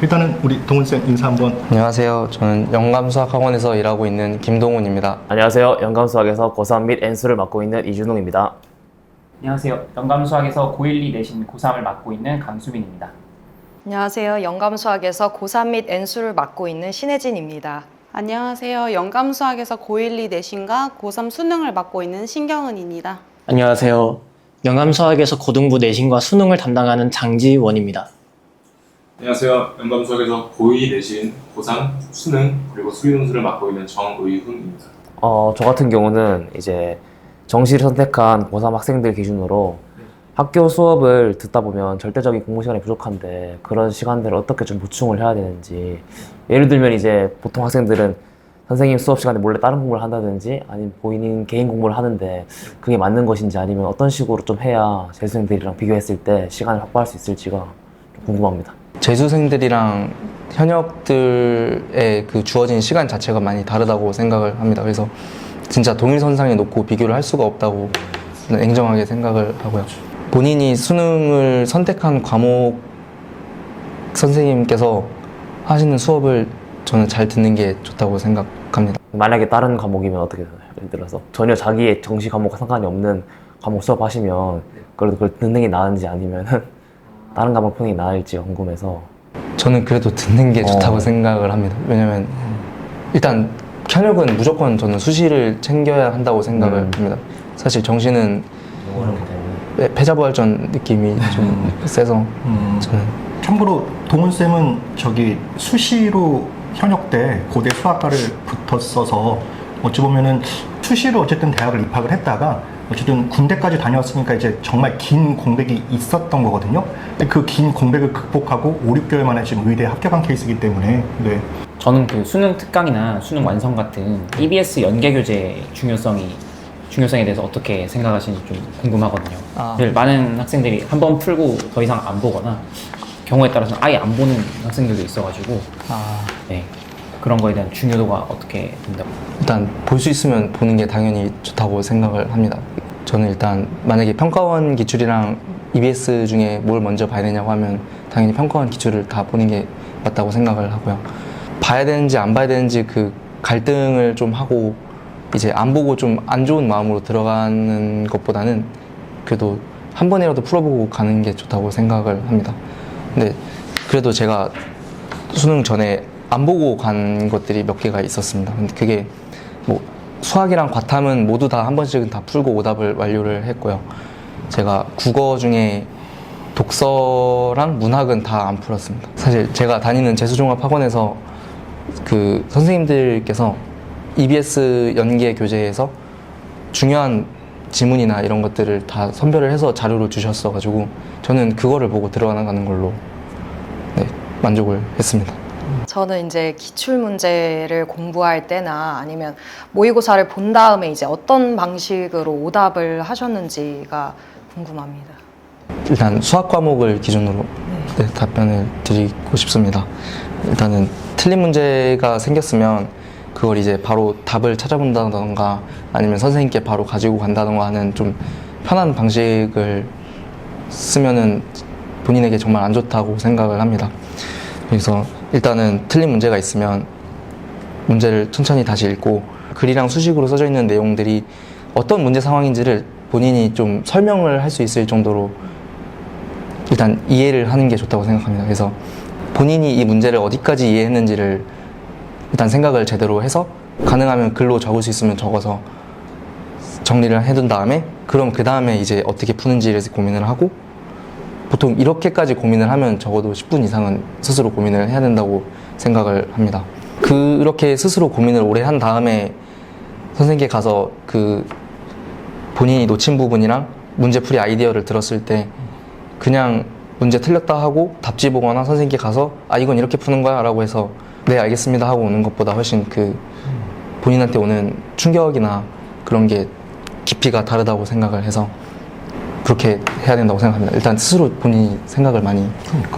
일단은 우리 동훈쌤 인사 한번. 안녕하세요. 저는 영감수학학원에서 일하고 있는 김동훈입니다. 안녕하세요. 영감수학에서 고3 및 N수를 맡고 있는 이준웅입니다. 안녕하세요. 영감수학에서 고1, 2 내신 고3을 맡고 있는 강수민입니다. 안녕하세요. 영감수학에서 고3 및 N수를 맡고 있는 신혜진입니다. 안녕하세요. 영감수학에서 고1, 2 내신과 고3 수능을 맡고 있는 신경은입니다. 안녕하세요. 영감수학에서 고등부 내신과 수능을 담당하는 장지원입니다. 안녕하세요. 영감수학에서 고2 내신, 고3 수능 그리고 수리논술을 맡고 있는 정의훈입니다. 저 같은 경우는 이제 정시를 선택한 고3 학생들 기준으로 학교 수업을 듣다 보면 절대적인 공부 시간이 부족한데 그런 시간들을 어떻게 좀 보충을 해야 되는지, 예를 들면 이제 보통 학생들은 선생님 수업 시간에 몰래 다른 공부를 한다든지 아니면 본인 개인 공부를 하는데 그게 맞는 것인지, 아니면 어떤 식으로 좀 해야 재수생들이랑 비교했을 때 시간을 확보할 수 있을지가 좀 궁금합니다. 재수생들이랑 현역들의 그 주어진 시간 자체가 많이 다르다고 생각을 합니다. 그래서 진짜 동일선상에 놓고 비교를 할 수가 없다고 냉정하게 생각을 하고요. 본인이 수능을 선택한 과목 선생님께서 하시는 수업을 저는 잘 듣는 게 좋다고 생각합니다. 만약에 다른 과목이면 어떻게 되나요? 예를 들어서 전혀 자기의 정시 과목과 상관이 없는 과목 수업하시면 그래도 그걸 듣는 게 나은지 아니면 다른 과목 푸는 게 나을지 궁금해서. 저는 그래도 듣는 게 좋다고 생각을 합니다. 왜냐면 일단 현역은 무조건 저는 수시를 챙겨야 한다고 생각을 합니다. 사실 정시는 패자부활전 느낌이 좀 세서 저는. 참고로 동훈쌤은 저기 수시로 현역 때 고대 수학과를 붙었어서 어찌 보면은 수시로 어쨌든 대학을 입학을 했다가 어쨌든 군대까지 다녔으니까 이제 정말 긴 공백이 있었던 거거든요. 근데 그 긴 공백을 극복하고 5, 6개월 만에 지금 의대에 합격한 케이스이기 때문에. 네. 저는 그 수능 특강이나 수능 완성 같은 EBS 연계 교재 중요성에 대해서 어떻게 생각하시는지 좀 궁금하거든요. 많은 학생들이 한 번 풀고 더 이상 안 보거나 경우에 따라서는 아예 안 보는 학생들도 있어가지고 네, 그런 거에 대한 중요도가 어떻게 된다고? 일단 볼 수 있으면 보는 게 당연히 좋다고 생각을 합니다. 저는 일단 만약에 평가원 기출이랑 EBS 중에 뭘 먼저 봐야 되냐고 하면 당연히 평가원 기출을 다 보는 게 맞다고 생각을 하고요. 봐야 되는지 안 봐야 되는지 그 갈등을 좀 하고 이제 안 보고 좀 안 좋은 마음으로 들어가는 것보다는 그래도 한 번이라도 풀어보고 가는 게 좋다고 생각을 합니다. 근데 그래도 제가 수능 전에 안 보고 간 것들이 몇 개가 있었습니다. 근데 그게 뭐 수학이랑 과탐은 모두 다 한 번씩은 다 풀고 오답을 완료를 했고요. 제가 국어 중에 독서랑 문학은 다 안 풀었습니다. 사실 제가 다니는 재수종합학원에서 그 선생님들께서 EBS 연계 교재에서 중요한 지문이나 이런 것들을 다 선별을 해서 자료로 주셨어가지고 저는 그거를 보고 들어가는 걸로 만족을 했습니다. 저는 이제 기출 문제를 공부할 때나 아니면 모의고사를 본 다음에 이제 어떤 방식으로 오답을 하셨는지가 궁금합니다. 일단 수학 과목을 기준으로 답변을 드리고 싶습니다. 일단은 틀린 문제가 생겼으면 그걸 이제 바로 답을 찾아본다던가 아니면 선생님께 바로 가지고 간다던가 하는 좀 편한 방식을 쓰면은 본인에게 정말 안 좋다고 생각을 합니다. 그래서 일단은 틀린 문제가 있으면 문제를 천천히 다시 읽고 글이랑 수식으로 써져 있는 내용들이 어떤 문제 상황인지를 본인이 좀 설명을 할 수 있을 정도로 일단 이해를 하는 게 좋다고 생각합니다. 그래서 본인이 이 문제를 어디까지 이해했는지를 일단 생각을 제대로 해서 가능하면 글로 적을 수 있으면 적어서 정리를 해둔 다음에 그럼 그 다음에 이제 어떻게 푸는지를 고민을 하고, 보통 이렇게까지 고민을 하면 적어도 10분 이상은 스스로 고민을 해야 된다고 생각을 합니다. 그렇게 스스로 고민을 오래 한 다음에 선생님께 가서 그 본인이 놓친 부분이랑 문제풀이 아이디어를 들었을 때 그냥 문제 틀렸다 하고 답지 보거나 선생님께 가서 아 이건 이렇게 푸는 거야 라고 해서 네 알겠습니다 하고 오는 것보다 훨씬 그 본인한테 오는 충격이나 그런 게 깊이가 다르다고 생각을 해서 그렇게 해야 된다고 생각합니다. 일단 스스로 본인이 생각을 많이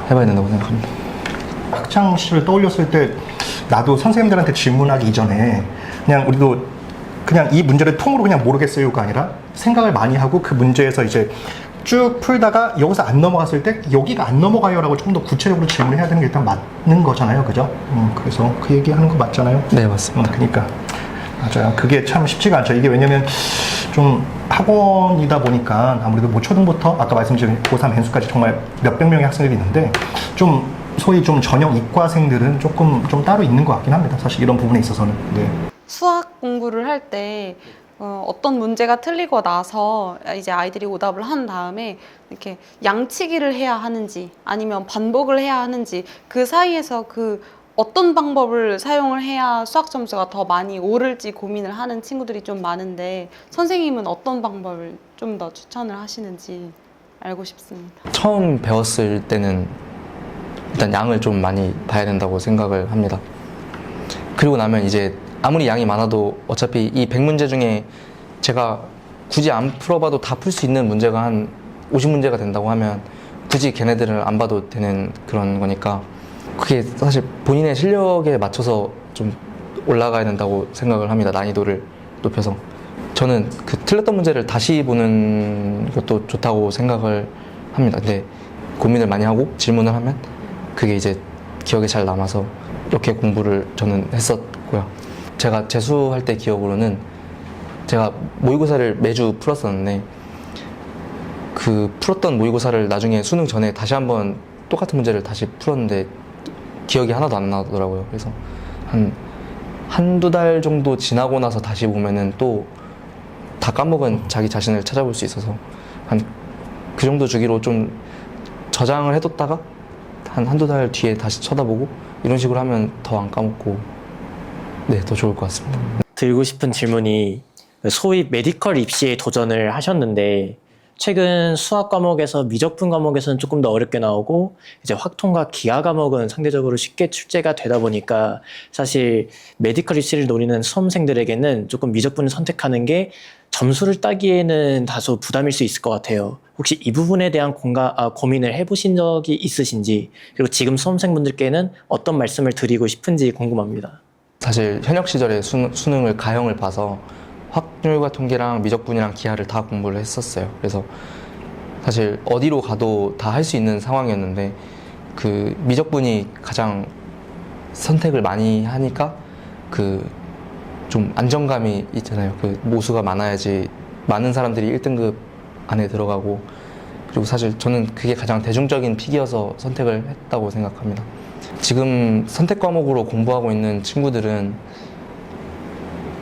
해봐야 된다고 생각합니다. 학창 시절 떠올렸을 때 나도 선생님들한테 질문하기 이전에 그냥 우리도 그냥 이 문제를 통으로 그냥 모르겠어요가 아니라 생각을 많이 하고 그 문제에서 이제 쭉 풀다가 여기서 안 넘어갔을 때 여기가 안 넘어가요라고 좀 더 구체적으로 질문을 해야 되는 게 일단 맞는 거잖아요, 그죠? 그래서 그 얘기하는 거 맞잖아요. 네, 맞습니다. 그러니까 맞아요. 그게 참 쉽지가 않죠. 이게 왜냐면 좀 학원이다 보니까 아무래도 뭐 초등부터 아까 말씀드린 고3 밴수까지 정말 몇백 명의 학생들이 있는데 좀 소위 좀 전형 이과생들은 조금 좀 따로 있는 것 같긴 합니다. 사실 이런 부분에 있어서는. 네. 수학 공부를 할 때 어떤 문제가 틀리고 나서 이제 아이들이 오답을 한 다음에 이렇게 양치기를 해야 하는지 아니면 반복을 해야 하는지 그 사이에서 그 어떤 방법을 사용을 해야 수학 점수가 더 많이 오를지 고민을 하는 친구들이 좀 많은데 선생님은 어떤 방법을 좀 더 추천을 하시는지 알고 싶습니다. 처음 배웠을 때는 일단 양을 좀 많이 봐야 된다고 생각을 합니다. 그리고 나면 이제 아무리 양이 많아도 어차피 이 100문제 중에 제가 굳이 안 풀어봐도 다 풀 수 있는 문제가 한 50문제가 된다고 하면 굳이 걔네들을 안 봐도 되는 그런 거니까 그게 사실 본인의 실력에 맞춰서 좀 올라가야 된다고 생각을 합니다. 난이도를 높여서. 저는 그 틀렸던 문제를 다시 보는 것도 좋다고 생각을 합니다. 근데 고민을 많이 하고 질문을 하면 그게 이제 기억에 잘 남아서 이렇게 공부를 저는 했었고요. 제가 재수할 때 기억으로는 제가 모의고사를 매주 풀었었는데 그 풀었던 모의고사를 나중에 수능 전에 다시 한번 똑같은 문제를 다시 풀었는데 기억이 하나도 안 나더라고요. 그래서 한두 달 정도 지나고 나서 다시 보면은 또 다 까먹은 자기 자신을 찾아볼 수 있어서 한 그 정도 주기로 좀 저장을 해뒀다가 한두 달 뒤에 다시 쳐다보고 이런 식으로 하면 더 안 까먹고 네, 더 좋을 것 같습니다. 들고 싶은 질문이 소위 메디컬 입시에 도전을 하셨는데 최근 수학 과목에서 미적분 과목에서는 조금 더 어렵게 나오고 이제 확통과 기하 과목은 상대적으로 쉽게 출제가 되다 보니까 사실 메디컬 입시를 노리는 수험생들에게는 조금 미적분을 선택하는 게 점수를 따기에는 다소 부담일 수 있을 것 같아요. 혹시 이 부분에 대한 고민을 해보신 적이 있으신지, 그리고 지금 수험생분들께는 어떤 말씀을 드리고 싶은지 궁금합니다. 사실 현역 시절에 수능을 가형을 봐서 확률과 통계랑 미적분이랑 기하를 다 공부를 했었어요. 그래서 사실 어디로 가도 다 할 수 있는 상황이었는데 그 미적분이 가장 선택을 많이 하니까 그 좀 안정감이 있잖아요. 그 모수가 많아야지 많은 사람들이 1등급 안에 들어가고, 그리고 사실 저는 그게 가장 대중적인 픽이어서 선택을 했다고 생각합니다. 지금 선택 과목으로 공부하고 있는 친구들은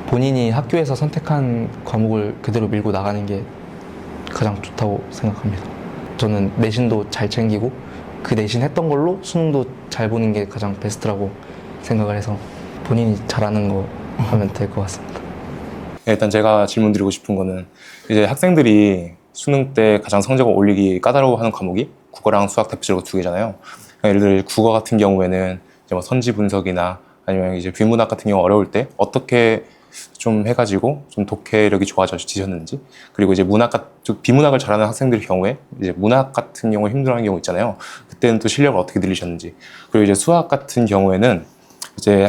본인이 학교에서 선택한 과목을 그대로 밀고 나가는 게 가장 좋다고 생각합니다. 저는 내신도 잘 챙기고 그 내신 했던 걸로 수능도 잘 보는 게 가장 베스트라고 생각을 해서 본인이 잘하는 거 하면 될 것 같습니다. 일단 제가 질문 드리고 싶은 거는 이제 학생들이 수능 때 가장 성적을 올리기 까다로워하는 과목이 국어랑 수학 대표적으로 두 개잖아요. 예를 들어 국어 같은 경우에는 이제 뭐 선지 분석이나 아니면 이제 비문학 같은 경우 어려울 때 어떻게 좀 해가지고 좀 독해력이 좋아지셨는지, 그리고 이제 비문학을 잘하는 학생들의 경우에 이제 문학 같은 경우에 힘들어하는 경우 있잖아요. 그때는 또 실력을 어떻게 늘리셨는지, 그리고 이제 수학 같은 경우에는 이제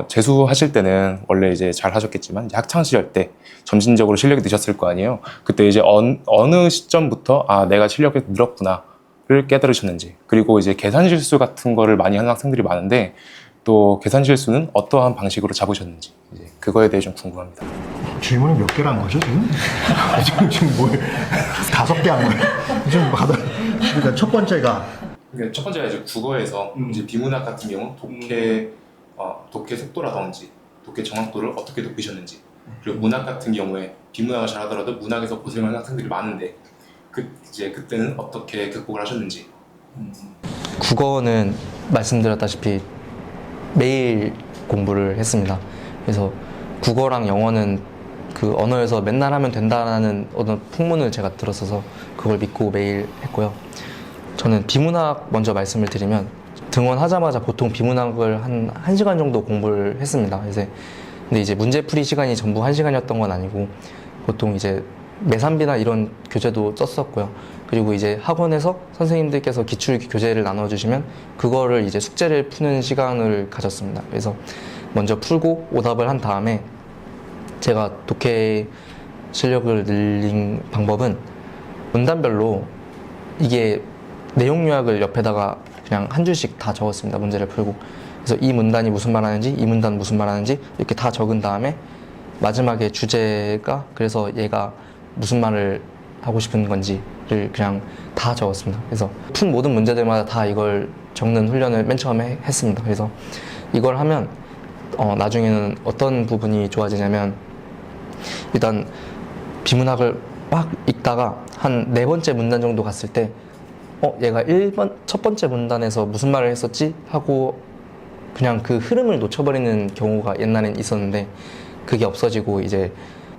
재수하실 때는 원래 이제 잘 하셨겠지만 이제 학창 시절 때 점진적으로 실력이 느셨을 거 아니에요. 그때 이제 어느 시점부터 내가 실력이 늘었구나를 깨달으셨는지, 그리고 이제 계산 실수 같은 거를 많이 하는 학생들이 많은데 또 계산 실수는 어떠한 방식으로 잡으셨는지 이제 그거에 대해 좀 궁금합니다. 질문을 몇 개를 한 거죠, 지금? 지금 뭐 5개 한 거예요? 지금 그러니까 첫 번째가 그러니까 첫 번째가 이제 국어에서 이제 비문학 같은 경우 독해 속도라든지 독해 정확도를 어떻게 높이셨는지, 그리고 문학 같은 경우에 비문학을 잘하더라도 문학에서 고생하는 학생들이 많은데 그때는 어떻게 극복을 하셨는지. 국어는 말씀드렸다시피 매일 공부를 했습니다. 그래서 국어랑 영어는 그 언어에서 맨날 하면 된다는 어떤 풍문을 제가 들었어서 그걸 믿고 매일 했고요. 저는 비문학 먼저 말씀을 드리면 등원하자마자 보통 비문학을 한 1시간 정도 공부를 했습니다. 근데 이제 문제풀이 시간이 전부 1시간이었던 건 아니고 보통 이제 매산비나 이런 교재도 썼었고요. 그리고 이제 학원에서 선생님들께서 기출 교재를 나눠주시면 그거를 이제 숙제를 푸는 시간을 가졌습니다. 그래서 먼저 풀고 오답을 한 다음에 제가 독해 실력을 늘린 방법은 문단별로 이게 내용 요약을 옆에다가 그냥 한 줄씩 다 적었습니다. 문제를 풀고. 그래서 이 문단이 무슨 말 하는지, 이 문단 무슨 말 하는지 이렇게 다 적은 다음에 마지막에 주제가 그래서 얘가 무슨 말을 하고 싶은 건지를 그냥 다 적었습니다. 그래서 푼 모든 문제들마다 다 이걸 적는 훈련을 맨 처음에 했습니다. 그래서 이걸 하면 나중에는 어떤 부분이 좋아지냐면 일단 비문학을 막 읽다가 한 4번째 문단 정도 갔을 때 얘가 첫 번째 문단에서 무슨 말을 했었지? 하고 그냥 그 흐름을 놓쳐버리는 경우가 옛날엔 있었는데 그게 없어지고 이제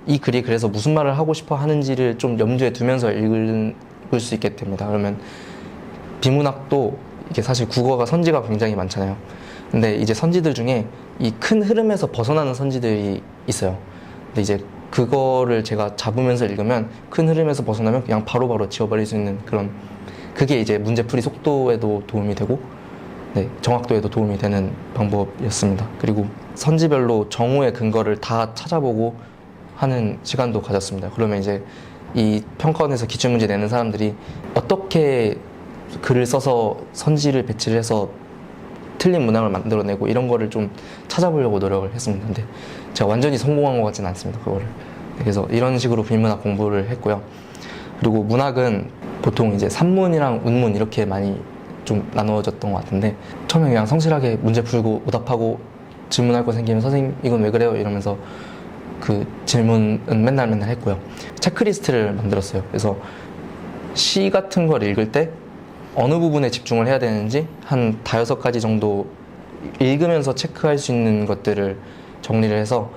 이 글이 그래서 무슨 말을 하고 싶어 하는지를 좀 염두에 두면서 읽을 수 있게 됩니다. 그러면 비문학도 이게 사실 국어가 선지가 굉장히 많잖아요. 근데 이제 선지들 중에 이 큰 흐름에서 벗어나는 선지들이 있어요. 근데 이제 그거를 제가 잡으면서 읽으면 큰 흐름에서 벗어나면 그냥 바로바로 지워버릴 수 있는 그런 그게 이제 문제풀이 속도에도 도움이 되고 네, 정확도에도 도움이 되는 방법이었습니다. 그리고 선지별로 정오의 근거를 다 찾아보고 하는 시간도 가졌습니다. 그러면 이제 이 평가원에서 기출문제 내는 사람들이 어떻게 글을 써서 선지를 배치를 해서 틀린 문항을 만들어내고 이런 거를 좀 찾아보려고 노력을 했습니다. 근데 제가 완전히 성공한 것 같지는 않습니다. 그거를. 그래서 이런 식으로 비문학 공부를 했고요. 그리고 문학은 보통 이제 산문이랑 운문 이렇게 많이 좀 나누어졌던 것 같은데 처음에 그냥 성실하게 문제 풀고 오답하고 질문할 거 생기면 선생님 이건 왜 그래요? 이러면서 그 질문은 맨날 했고요. 체크리스트를 만들었어요. 그래서 시 같은 걸 읽을 때 어느 부분에 집중을 해야 되는지 한 5-6가지 정도 읽으면서 체크할 수 있는 것들을 정리를 해서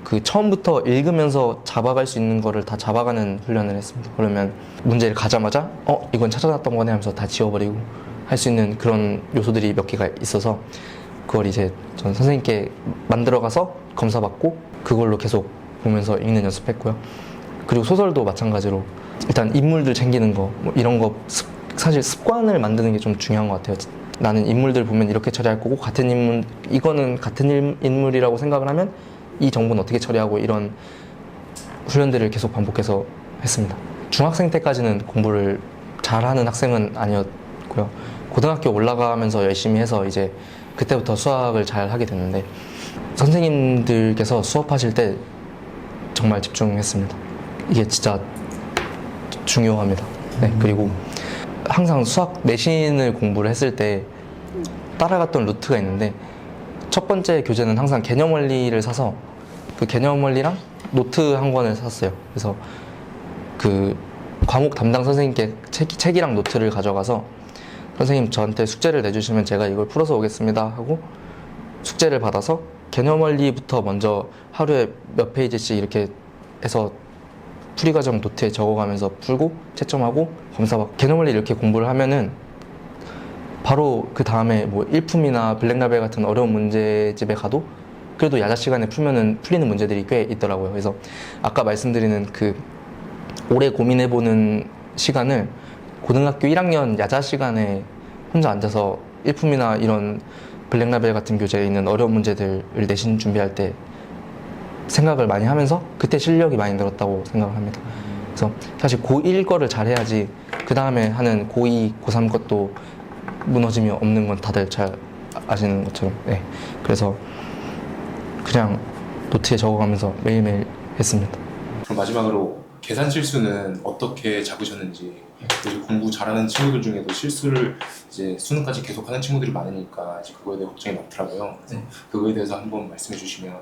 그 처음부터 읽으면서 잡아갈 수 있는 거를 다 잡아가는 훈련을 했습니다. 그러면 문제를 가자마자 이건 찾아놨던 거네 하면서 다 지워버리고 할 수 있는 그런 요소들이 몇 개가 있어서 그걸 이제 전 선생님께 만들어가서 검사받고 그걸로 계속 보면서 읽는 연습했고요. 그리고 소설도 마찬가지로 일단 인물들 챙기는 거 뭐 이런 거 사실 습관을 만드는 게 좀 중요한 것 같아요. 나는 인물들 보면 이렇게 처리할 거고 같은 인물 이거는 같은 인물이라고 생각을 하면 이 정보는 어떻게 처리하고 이런 훈련들을 계속 반복해서 했습니다. 중학생 때까지는 공부를 잘하는 학생은 아니었고요. 고등학교 올라가면서 열심히 해서 이제 그때부터 수학을 잘 하게 됐는데 선생님들께서 수업하실 때 정말 집중했습니다. 이게 진짜 중요합니다. 네, 그리고 항상 수학 내신을 공부를 했을 때 따라갔던 루트가 있는데 첫 번째 교재는 항상 개념 원리를 사서 그 개념 원리랑 노트 한 권을 샀어요. 그래서 그 과목 담당 선생님께 책이랑 노트를 가져가서 선생님 저한테 숙제를 내주시면 제가 이걸 풀어서 오겠습니다 하고 숙제를 받아서 개념 원리부터 먼저 하루에 몇 페이지씩 이렇게 해서 풀이과정 노트에 적어가면서 풀고 채점하고 검사받고 개념 원리 이렇게 공부를 하면은 바로 그 다음에 뭐 일품이나 블랙라벨 같은 어려운 문제집에 가도 그래도 야자 시간에 풀면은 풀리는 문제들이 꽤 있더라고요. 그래서 아까 말씀드리는 그 오래 고민해보는 시간을 고등학교 1학년 야자 시간에 혼자 앉아서 일품이나 이런 블랙라벨 같은 교재에 있는 어려운 문제들을 내신 준비할 때 생각을 많이 하면서 그때 실력이 많이 늘었다고 생각을 합니다. 그래서 사실 고1 거를 잘해야지 그 다음에 하는 고2, 고3 것도 무너짐이 없는 건 다들 잘 아시는 것처럼. 네. 그래서 그냥 노트에 적어가면서 매일매일 했습니다. 그럼 마지막으로 계산 실수는 어떻게 잡으셨는지, 그리고 공부 잘하는 친구들 중에도 실수를 이제 수능까지 계속하는 친구들이 많으니까 이제 그거에 대해 걱정이 많더라고요. 그래서 그거에 대해서 한번 말씀해 주시면.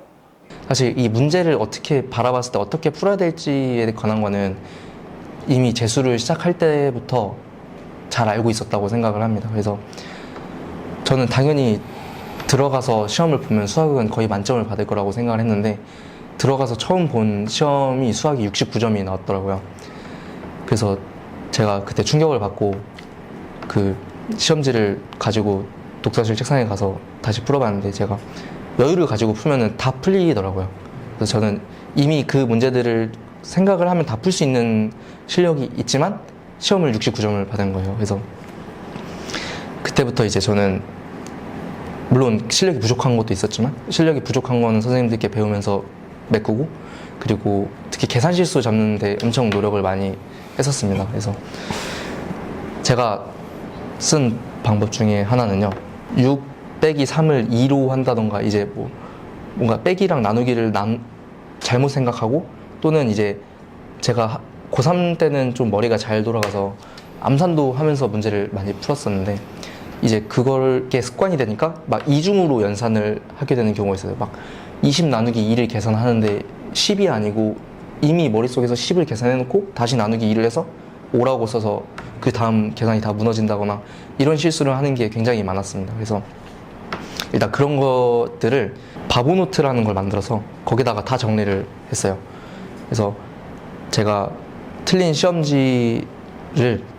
사실 이 문제를 어떻게 바라봤을 때 어떻게 풀어야 될지에 관한 거는 이미 재수를 시작할 때부터 잘 알고 있었다고 생각을 합니다. 그래서 저는 당연히 들어가서 시험을 보면 수학은 거의 만점을 받을 거라고 생각을 했는데 들어가서 처음 본 시험이 수학이 69점이 나왔더라고요. 그래서 제가 그때 충격을 받고 그 시험지를 가지고 독서실 책상에 가서 다시 풀어봤는데 제가 여유를 가지고 풀면은 다 풀리더라고요. 그래서 저는 이미 그 문제들을 생각을 하면 다 풀 수 있는 실력이 있지만 시험을 69점을 받은 거예요. 그래서 그때부터 이제 저는 물론 실력이 부족한 것도 있었지만 실력이 부족한 거는 선생님들께 배우면서 메꾸고 그리고 특히 특히 계산 실수 잡는데 엄청 노력을 많이 했었습니다. 그래서 제가 쓴 방법 중에 하나는요, 6 빼기 3을 2로 한다던가, 이제 뭐 뭔가 빼기랑 나누기를 잘못 생각하고, 또는 이제 제가 고3 때는 좀 머리가 잘 돌아가서 암산도 하면서 문제를 많이 풀었었는데, 이제 그게 습관이 되니까 막 이중으로 연산을 하게 되는 경우가 있어요. 막 20 나누기 2를 계산하는데 10이 아니고 이미 머릿속에서 10을 계산해놓고 다시 나누기 2를 해서 5라고 써서 그 다음 계산이 다 무너진다거나 이런 실수를 하는 게 굉장히 많았습니다. 그래서 일단 그런 것들을 바보노트라는 걸 만들어서 거기다가 다 정리를 했어요. 그래서 제가 틀린 시험지를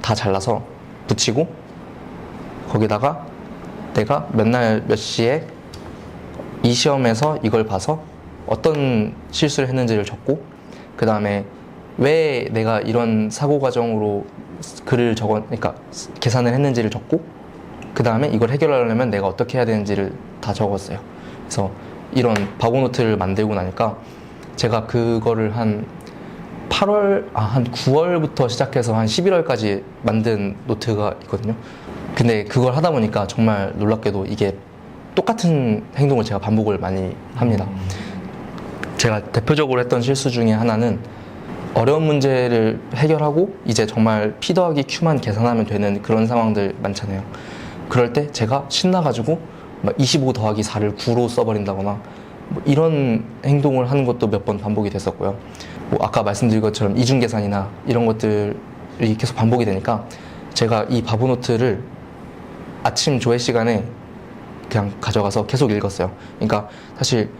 다 잘라서 붙이고, 거기다가 내가 몇 날 몇 시에 이 시험에서 이걸 봐서 어떤 실수를 했는지를 적고, 그 다음에 왜 내가 이런 사고 과정으로 그러니까 계산을 했는지를 적고, 그 다음에 이걸 해결하려면 내가 어떻게 해야 되는지를 다 적었어요. 그래서 이런 바보노트를 만들고 나니까 제가 그거를 한 9월부터 시작해서 한 11월까지 만든 노트가 있거든요. 근데 그걸 하다 보니까 정말 놀랍게도 이게 똑같은 행동을 제가 반복을 많이 합니다. 제가 대표적으로 했던 실수 중에 하나는, 어려운 문제를 해결하고 이제 정말 P 더하기 Q만 계산하면 되는 그런 상황들 많잖아요. 그럴 때 제가 신나가지고 막 25 더하기 4를 9로 써버린다거나 뭐 이런 행동을 하는 것도 몇 번 반복이 됐었고요. 뭐 아까 말씀드린 것처럼 이중계산이나 이런 것들이 계속 반복이 되니까 제가 이 바보노트를 아침 조회 시간에 그냥 가져가서 계속 읽었어요. 그러니까 사실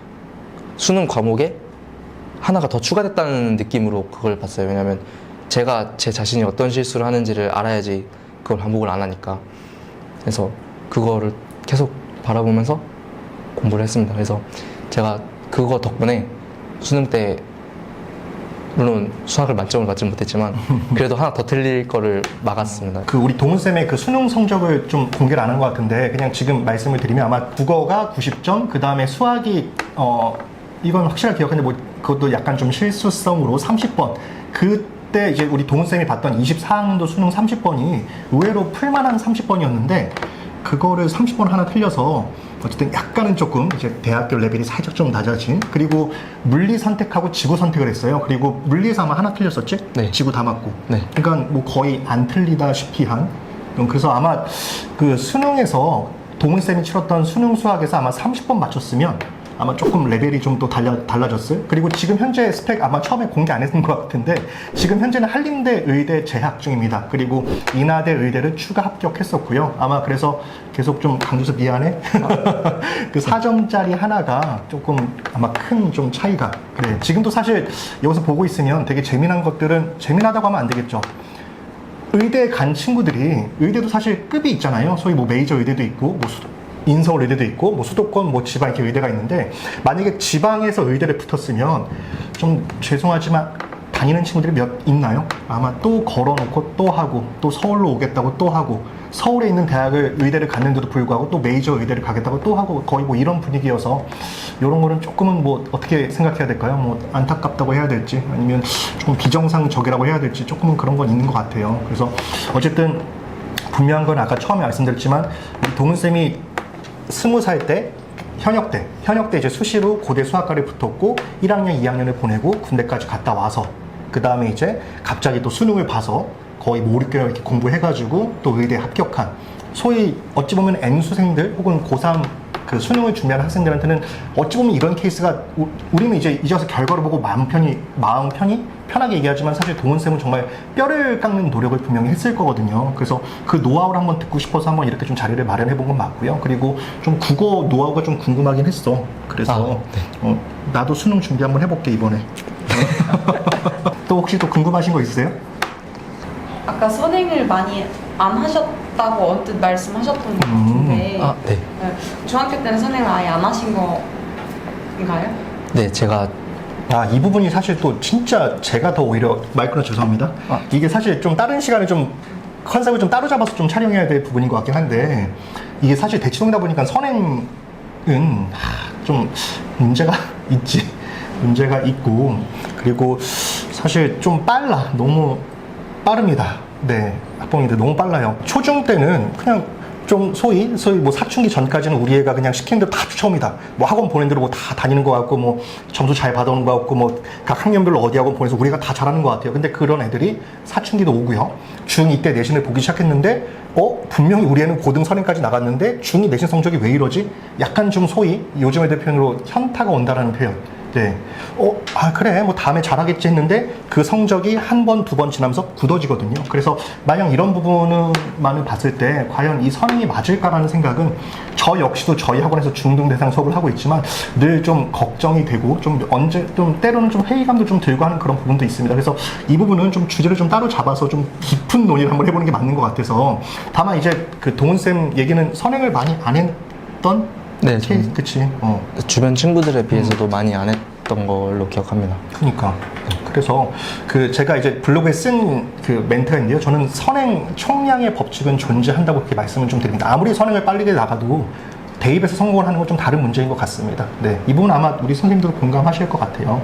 수능 과목에 하나가 더 추가됐다는 느낌으로 그걸 봤어요. 왜냐면 제가 제 자신이 어떤 실수를 하는지를 알아야지 그걸 반복을 안 하니까. 그래서 그거를 계속 바라보면서 공부를 했습니다. 그래서 제가 그거 덕분에 수능 때 물론 수학을 만점을 받지 못했지만 그래도 하나 더 틀릴 거를 막았습니다. 그 우리 동훈쌤의 그 수능 성적을 좀 공개를 안 한 것 같은데, 그냥 지금 말씀을 드리면 아마 국어가 90점, 그 다음에 수학이 이건 확실하게 기억하는데 뭐 그것도 약간 좀 실수성으로 30번. 그때 이제 우리 동훈쌤이 봤던 24학년도 수능 30번이 의외로 풀만한 30번이었는데, 그거를 30번 하나 틀려서 어쨌든 약간은 조금 이제 대학교 레벨이 살짝 좀 낮아진, 그리고 물리 선택하고 지구 선택을 했어요. 그리고 물리에서 아마 하나 틀렸었지? 네. 지구 다 맞고. 네. 그러니까 뭐 거의 안 틀리다시피 한. 그래서 아마 그 수능에서 동훈쌤이 치렀던 수능 수학에서 아마 30번 맞췄으면 아마 조금 레벨이 좀 또 달라졌을. 그리고 지금 현재 스펙 아마 처음에 공개 안 했던 것 같은데, 지금 현재는 한림대 의대 재학 중입니다. 그리고 인하대 의대를 추가 합격했었고요. 아마 그래서 계속 좀 강조해서 미안해. 그 4점짜리 하나가 조금 아마 큰 좀 차이가. 그래. 지금도 사실 여기서 보고 있으면 되게 재미난 것들은, 재미나다고 하면 안 되겠죠. 의대 간 친구들이, 의대도 사실 급이 있잖아요. 소위 뭐 메이저 의대도 있고, 뭐 인서울 의대도 있고, 뭐 수도권, 뭐 지방 이렇게 의대가 있는데, 만약에 지방에서 의대를 붙었으면 좀 죄송하지만 다니는 친구들이 몇 있나요? 아마 또 걸어놓고 또 하고, 또 서울로 오겠다고 또 하고, 서울에 있는 대학을 의대를 갔는데도 불구하고 또 메이저 의대를 가겠다고 또 하고, 거의 뭐 이런 분위기여서 이런 거는 조금은 뭐 어떻게 생각해야 될까요? 뭐 안타깝다고 해야 될지, 아니면 조금 비정상적이라고 해야 될지, 조금은 그런 건 있는 것 같아요. 그래서 어쨌든 분명한 건 아까 처음에 말씀드렸지만, 우리 동훈쌤이 20살 때 현역 때 이제 수시로 고대 수학과를 붙었고 1학년, 2학년을 보내고 군대까지 갔다 와서, 그 다음에 이제 갑자기 또 수능을 봐서 거의 뭐 5, 6개월 이렇게 공부해가지고 또 의대에 합격한, 소위 어찌 보면 N수생들 혹은 고3 그 수능을 준비하는 학생들한테는 어찌 보면 이런 케이스가, 우리는 이제 와서 결과를 보고 마음 편하게 얘기하지만, 사실 동훈쌤은 정말 뼈를 깎는 노력을 분명히 했을 거거든요. 그래서 그 노하우를 한번 듣고 싶어서 한번 이렇게 좀 자리를 마련해 본 건 맞고요. 그리고 좀 국어 노하우가 좀 궁금하긴 했어. 그래서 네. 나도 수능 준비 한번 해볼게 이번에. 또 혹시 또 궁금하신 거 있으세요? 아까 선행을 많이 안 하셨다고 언뜻 말씀하셨던 것 같은데 네. 네. 중학교 때는 선행을 아예 안 하신 건가요? 네, 제가 이 부분이 사실 또 진짜 제가 더 오히려 말 끊어 죄송합니다. 이게 사실 좀 다른 시간에 좀 컨셉을 좀 따로 잡아서 좀 촬영해야 될 부분인 것 같긴 한데, 이게 사실 대치동이다 보니까 선행은 좀 문제가 있지. 문제가 있고, 그리고 사실 좀 너무 빠릅니다. 네, 학부모님들 너무 빨라요. 초중 때는 그냥 좀 소위 뭐 사춘기 전까지는 우리 애가 그냥 시키는 대로 다 쫓아옵니다. 뭐 학원 보낸 대로 뭐 다 다니는 것 같고, 뭐 점수 잘 받아오는 것 같고, 뭐 각 학년별로 어디 학원 보내서 우리가 다 잘하는 것 같아요. 근데 그런 애들이 사춘기도 오고요. 중2 때 내신을 보기 시작했는데, 분명히 우리 애는 고등 선행까지 나갔는데 중2 내신 성적이 왜 이러지? 약간 좀 소위 요즘 애들 표현으로 현타가 온다라는 표현. 네. 그래. 뭐 다음에 잘하겠지 했는데 그 성적이 한 번, 두 번 지나면서 굳어지거든요. 그래서 만약 이런 부분만을 봤을 때 과연 이 선행이 맞을까라는 생각은 저 역시도 저희 학원에서 중등 대상 수업을 하고 있지만 늘 좀 걱정이 되고 좀 때로는 좀 회의감도 좀 들고 하는 그런 부분도 있습니다. 그래서 이 부분은 좀 주제를 좀 따로 잡아서 좀 깊은 논의를 한번 해보는 게 맞는 것 같아서 다만 이제 그 동훈쌤 얘기는 선행을 많이 안 했던 네, 그치. 주변 친구들에 비해서도 많이 안 했던 걸로 기억합니다. 그러니까 그래서 제가 이제 블로그에 쓴 그 멘트가 있는데요. 저는 선행 총량의 법칙은 존재한다고 그렇게 말씀을 좀 드립니다. 아무리 선행을 빨리 나가도 대입에서 성공을 하는 건 좀 다른 문제인 것 같습니다. 네, 이 부분 아마 우리 선생님들 공감하실 것 같아요.